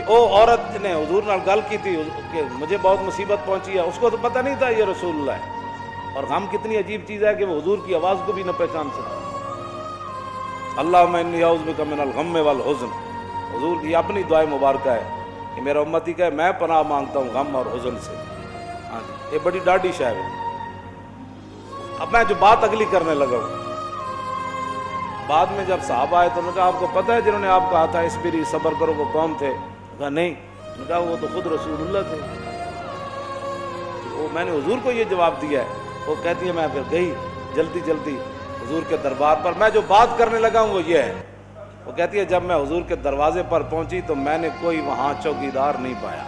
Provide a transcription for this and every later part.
کہ وہ عورت نے حضور نال گل کی تھی کہ مجھے بہت مصیبت پہنچی ہے، اس کو تو پتہ نہیں تھا یہ رسول اللہ ہے، اور غم کتنی عجیب چیز ہے کہ وہ حضور کی آواز کو بھی نہ پہچان سکتا۔ اللہم انی اعوذ بک من الغم والحزن، حضور کی اپنی دعائیں مبارکہ ہے کہ میرا امتی کہ میں پناہ مانگتا ہوں غم اور حزن سے۔ ہاں جی، یہ بڑی ڈاڈی شے ہے۔ اب میں جو بات اگلی کرنے لگا ہوں، بعد میں جب صحابہ آئے تو انہوں نے کہا آپ کو پتہ ہے جنہوں نے آپ کہا تھا اصبری صبر کرو وہ کون تھے؟ کہا نہیں۔ انہوں نے کہا وہ تو خود رسول اللہ تھے۔ وہ میں نے حضور کو یہ جواب دیا ہے۔ وہ کہتی ہے میں پھر گئی جلدی جلدی حضور کے دربار پر، میں جو بات کرنے لگا ہوں وہ یہ ہے، وہ کہتی ہے جب میں حضور کے دروازے پر پہنچی تو میں نے کوئی وہاں چوکیدار نہیں پایا۔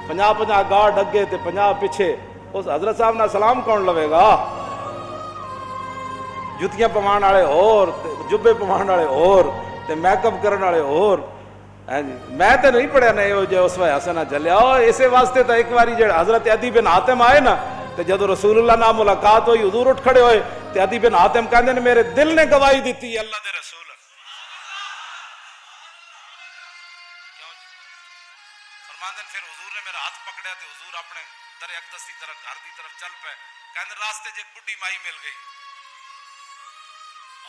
50 گارڈ اگے تے 50 پیچھے، اس حضرت صاحب نے سلام کون لوے گا؟ جتیاں پوان والے اور جبے پوان والے اور تے میک اپ کرن والے اور۔ میں تے نہیں پڑھیا نہیں ہو جو اس وقت حسنہ چلیا، اور اسی واسطے تو ایک باری جڑا حضرت عدی بن حاتم آئے نا تے جدو رسول اللہ نال ملاقات ہوئی حضور اٹھ کھڑے ہوئے تے عدی بن حاتم کہندے نے میرے دل نے گواہی دیتی ہے اللہ دے رسول۔ کیوں جی؟ فرماندے پھر حضور نے میرا ہاتھ پکڑیا تے حضور اپنے در اقدس دی طرف گھر دی طرف چل پے، کہندے راستے چ ایک بڈھی مائی مل گئی۔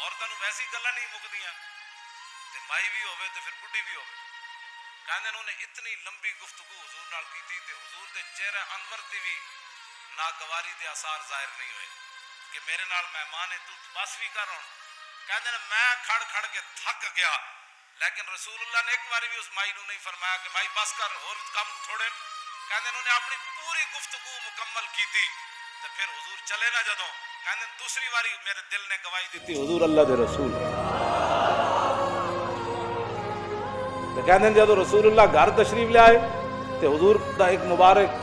عورتاں نوں ویسی گلاں نہیں مکدیاں تے مائی بھی ہوے تے پھر بڈھی بھی ہوے۔ کہندے انہوں نے اتنی لمبی گفتگو حضور نال کیتی تے حضور دے چہرہ انور تے بھی ناگواری دے آثار ظاہر نہیں ہوئے کہ میرے نال مہمان ہے تو بس بھی کر ہن۔ کہندے میں کھڑ کھڑ کے تھک گیا، لیکن رسول اللہ نے ایک بار بھی اس مائی نوں نہیں فرمایا کہ مائی بس کر اور کم تھوڑے۔ کہندے انہوں نے اپنی پوری گفتگو مکمل کیتی تے پھر حضور چلے نہ جدوں کہندے دوسری باری میرے دل نے گواہی دیتی حضور اللہ دے رسول۔ تے کہندے جدوں رسول اللہ گھر تشریف لے آئے تے حضور دا ایک مبارک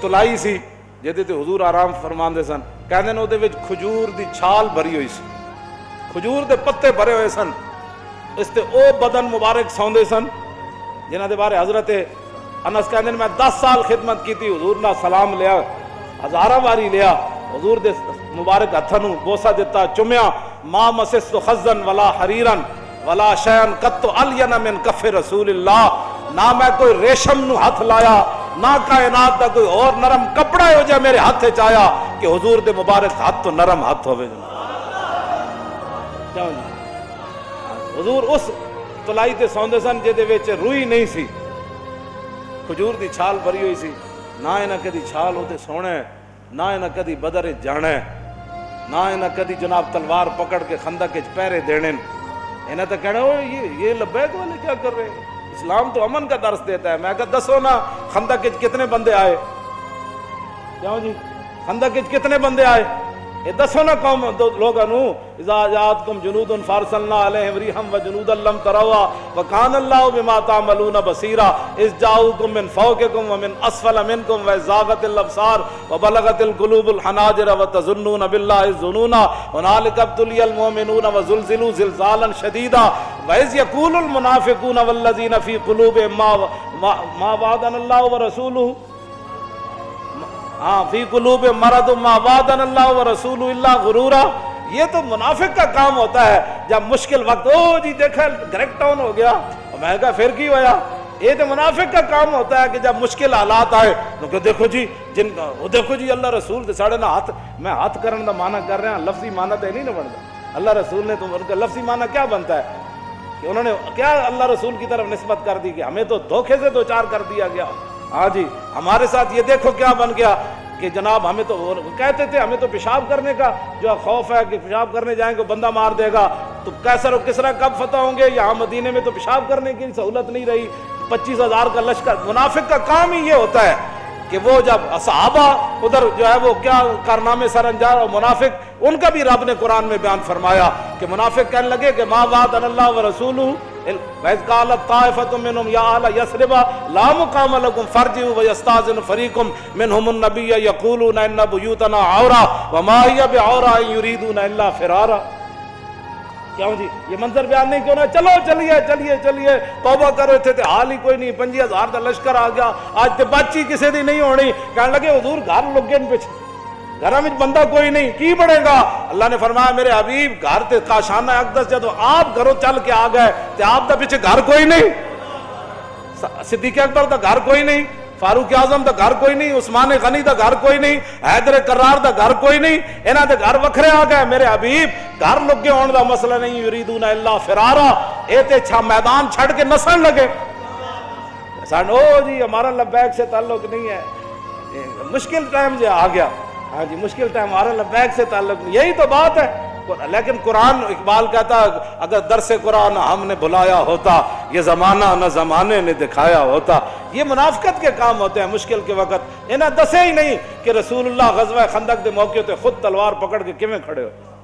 تلائی سی جہدے تے حضور آرام فرماندے سن۔ کہندے نے اودے وچ کھجور دی چھال بھری ہوئی سی، کھجور دے پتے بھرے ہوئے سن، اس تے او بدن مبارک سوندے سن جنہاں دے بارے حضرت انس کہندے میں 10 سال خدمت کیتی، حضور نال سلام لیا، ہزاراں واری لیا، حضور دے مبارک ہتھاں نوں بوسہ دتا، چومیا۔ ما مسست خزن ولا حریرن ولا شیئن قط الین من کف رسول اللہ، نہ میں کوئی ریشم نو ہاتھ لایا نہ کائنات دا کوئی اور نرم کپڑا ہو جائے میرے ہاتھ وچ آیا کہ حضور دے مبارک ہاتھ تو نرم ہاتھ ہوے۔ کیوں جی؟ حضور اس تلائی تے سوندے سن جہدے وچ روئی نہیں سی، کھجور دی چھال بھری ہوئی سی، نہ انہاں کدی چھال ہوتے سونے، نہ انہاں کدی بدر جانے، نہ انہاں کدی جناب تلوار پکڑ کے خندق وچ پہرے دینے۔ انہیں تو کہنا یہ لبیک والے کیا کر رہے ہیں؟ اسلام تو امن کا درس دیتا ہے۔ میں کہا دسو نا خندق وچ کتنے بندے آئے؟ کیوں جی خندق وچ کتنے بندے آئے؟ یہ دسو نا قوم لوگوں نو اذا جاءتکم جنود فارسلنا علیہم ریحا وجنودا لم تروها وکان اللہ بما تعملون بصیرا اذ جاءوکم من فوقکم ومن اسفل منکم وزاغت الابصار وبلغت القلوب الحناجر وتظنون باللہ الظنون هنالک ابتلی المؤمنون وزلزلوا زلزالا شدیدا واذ یقول المنافقون والذین فی قلوبهم ما وعدنا اللہ ورسولہ فی قلوب مرض ما وعدنا اللہ ورسول اللہ غرورا۔ یہ تو منافق کا کام ہوتا ہے جب مشکل وقت او جی دیکھا گریک ٹاؤن ہو گیا، اور میں کہا پھر کی ہویا؟ یہ تو منافق کا کام ہوتا ہے کہ جب مشکل حالات آئے تو دیکھو جی دیکھو جی اللہ رسول ساڑھے نہ ہاتھ میں ہاتھ کرن دا معنی کر رہے ہیں، لفظی معنی تو نہیں نہ بنتا۔ اللہ رسول نے تو ان کا لفظی معنی کیا بنتا ہے کہ انہوں نے کیا اللہ رسول کی طرف نسبت کر دی کہ ہمیں تو دھوکے سے دوچار کر دیا گیا۔ ہاں جی ہمارے ساتھ یہ دیکھو کیا بن گیا کہ جناب ہمیں تو کہتے تھے ہمیں تو پیشاب کرنے کا جو خوف ہے کہ پیشاب کرنے جائیں گے بندہ مار دے گا، تو کیسر و کسرا کب فتح ہوں گے؟ یہاں مدینے میں تو پیشاب کرنے کی سہولت نہیں رہی، 25,000 کا لشکر۔ منافق کا کام ہی یہ ہوتا ہے کہ وہ جب صحابہ ادھر جو ہے وہ کیا کارنامے سر انجام، اور منافق ان کا بھی رب نے قرآن میں بیان فرمایا کہ منافق کہنے لگے کہ ما وعدنا اللہ ورسولہ وَإِذْ قَالَتْ طَائِفَةٌ مِّنْهُمْ يَا أَهْلَ يَثْرِبَ لَا مُقَامَ لَكُمْ فَارْجِعُوا وَيَسْتَأْذِنُ فَرِيقٌ مِّنْهُمُ النَّبِيَّ يَقُولُونَ إِنَّ بُيُوتَنَا عَوْرَةٌ وَمَا هِيَ بِعَوْرَةٍ إِن يُرِيدُونَ إِلَّا فِرَارًا۔ کیوں جی یہ منظر بیان نہیں کیوں نہ چلو چلیے توبہ کرو تھے حال ہی کوئی نہیں، 25,000 کا لشکر آ گیا، آج تے بچی کسی دی نہیں ہونی۔ کہنے لگے حضور گھر لگے پیچھے گھر میں بندہ کوئی نہیں کی پڑے گا. اللہ نے فرمایا میرے حبیب گھر تے کاشانہ اقدس جدو آپ گھروں چل کے آ گئے تے آپ دا پیچھے گھر کوئی نہیں, صدیق اکبر دا گھر کوئی نہیں, فاروق اعظم دا گھر کوئی نہیں, عثمان غنی دا گھر کوئی نہیں, حیدر کرار دا گھر کوئی نہیں, انہاں دے گھر وکھرے آ گئے. میرے حبیب گھر لگے ہون دا مسئلہ نہیں, یریدون الا فرارا, اے تے چھا میدان چھڑ کے نسن لگے. سان او جی ہمارا لبیک سے تعلق نہیں ہے, مشکل ٹائم جو آ گیا, ہاں جی مشکل ٹائم, ہمارا لبیک سے تعلق نہیں, یہی تو بات ہے. لیکن قرآن, اقبال کہتا اگر درس قرآن ہم نے بلایا ہوتا, یہ زمانہ نہ زمانے نے دکھایا ہوتا. یہ منافقت کے کام ہوتے ہیں مشکل کے وقت. انہیں دسے ہی نہیں کہ رسول اللہ غزوہ خندق دے موقع تے خود تلوار پکڑ کے کیویں کھڑے ہو.